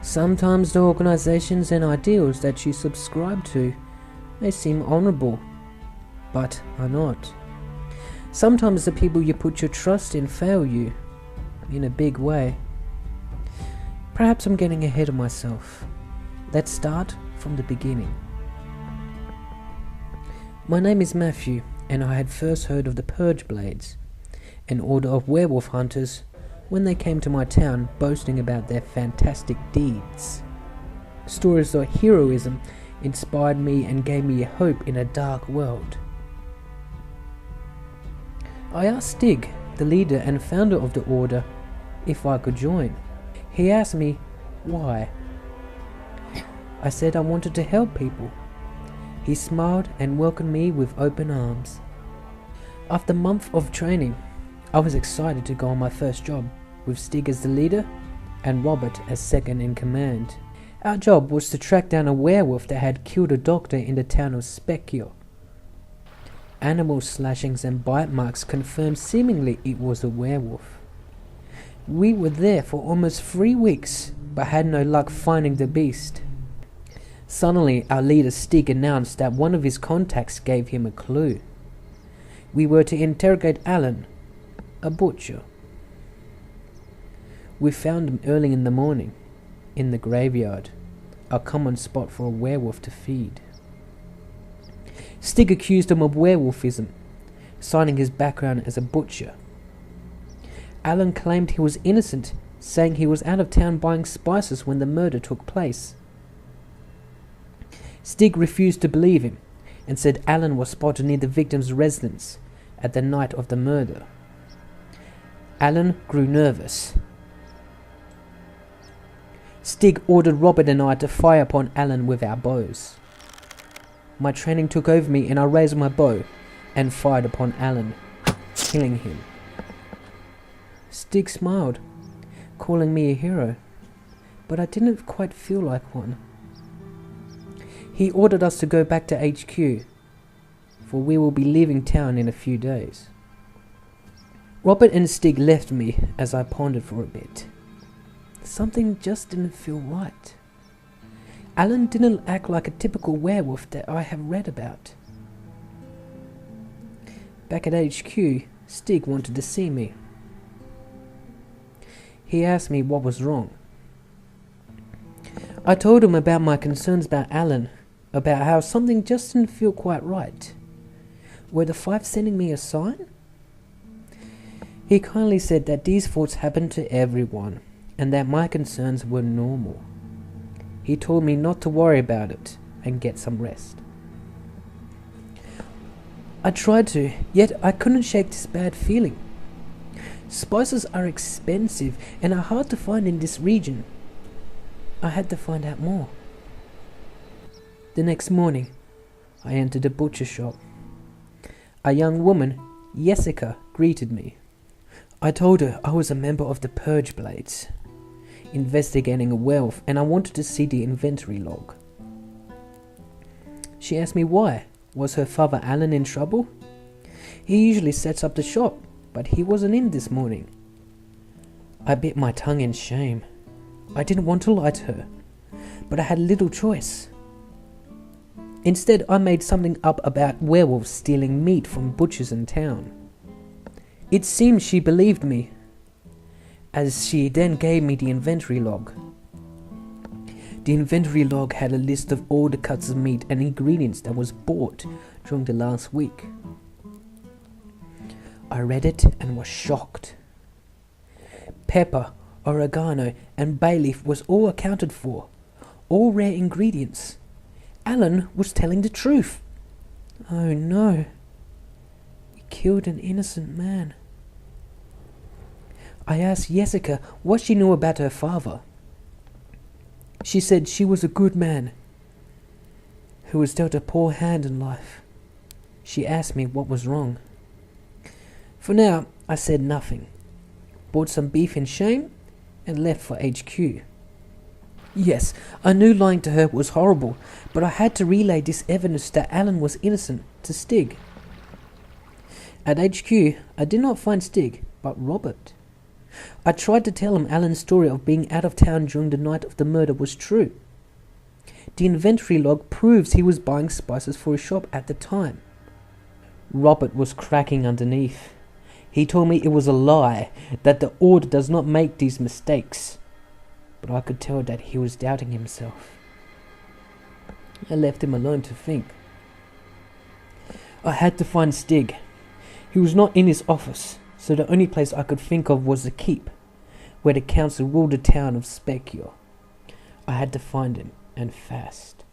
Sometimes the organizations and ideals that you subscribe to may seem honorable, but are not. Sometimes the people you put your trust in fail you, in a big way. Perhaps I'm getting ahead of myself. Let's start from the beginning. My name is Matthew, and I had first heard of the Purge Blades, an order of werewolf hunters, when they came to my town boasting about their fantastic deeds. Stories of heroism inspired me and gave me hope in a dark world. I asked Stig, the leader and founder of the order, if I could join. He asked me why. I said I wanted to help people. He smiled and welcomed me with open arms. After a month of training, I was excited to go on my first job, with Stig as the leader and Robert as second in command. Our job was to track down a werewolf that had killed a doctor in the town of Specchio. Animal slashings and bite marks confirmed seemingly it was a werewolf. We were there for almost 3 weeks, but had no luck finding the beast. Suddenly, our leader Stig announced that one of his contacts gave him a clue. We were to interrogate Alan, a butcher. We found him early in the morning, in the graveyard, a common spot for a werewolf to feed. Stig accused him of werewolfism, citing his background as a butcher. Alan claimed he was innocent, saying he was out of town buying spices when the murder took place. Stig refused to believe him, and said Alan was spotted near the victim's residence at the night of the murder. Alan grew nervous. Stig ordered Robert and I to fire upon Alan with our bows. My training took over me and I raised my bow and fired upon Alan, killing him. Stig smiled, calling me a hero, but I didn't quite feel like one. He ordered us to go back to HQ, for we will be leaving town in a few days. Robert and Stig left me as I pondered for a bit. Something just didn't feel right. Alan didn't act like a typical werewolf that I have read about. Back at HQ, Stig wanted to see me. He asked me what was wrong. I told him about my concerns about Alan, about how something just didn't feel quite right. Were the Five sending me a sign? He kindly said that these thoughts happen to everyone, and that my concerns were normal. He told me not to worry about it and get some rest. I tried to, yet I couldn't shake this bad feeling. Spices are expensive and are hard to find in this region. I had to find out more. The next morning, I entered a butcher shop. A young woman, Jessica, greeted me. I told her I was a member of the Purge Blades, investigating a werewolf, and I wanted to see the inventory log. She asked me why. Was her father Alan in trouble? He usually sets up the shop, but he wasn't in this morning. I bit my tongue in shame. I didn't want to lie to her, but I had little choice. Instead, I made something up about werewolves stealing meat from butchers in town. It seemed she believed me, as she then gave me the inventory log. The inventory log had a list of all the cuts of meat and ingredients that was bought during the last week. I read it and was shocked. Pepper, oregano, and bay leaf was all accounted for, all rare ingredients. Alan was telling the truth. Oh no. He killed an innocent man. I asked Jessica what she knew about her father. She said she was a good man who was dealt a poor hand in life. She asked me what was wrong. For now, I said nothing, bought some beef in shame, and left for HQ. Yes, I knew lying to her was horrible, but I had to relay this evidence that Alan was innocent to Stig. At HQ, I did not find Stig, but Robert. I tried to tell him Alan's story of being out of town during the night of the murder was true. The inventory log proves he was buying spices for his shop at the time. Robert was cracking underneath. He told me it was a lie, that the Order does not make these mistakes. But I could tell that he was doubting himself. I left him alone to think. I had to find Stig. He was not in his office, so the only place I could think of was the keep, where the council ruled the town of Specure. I had to find him, and fast.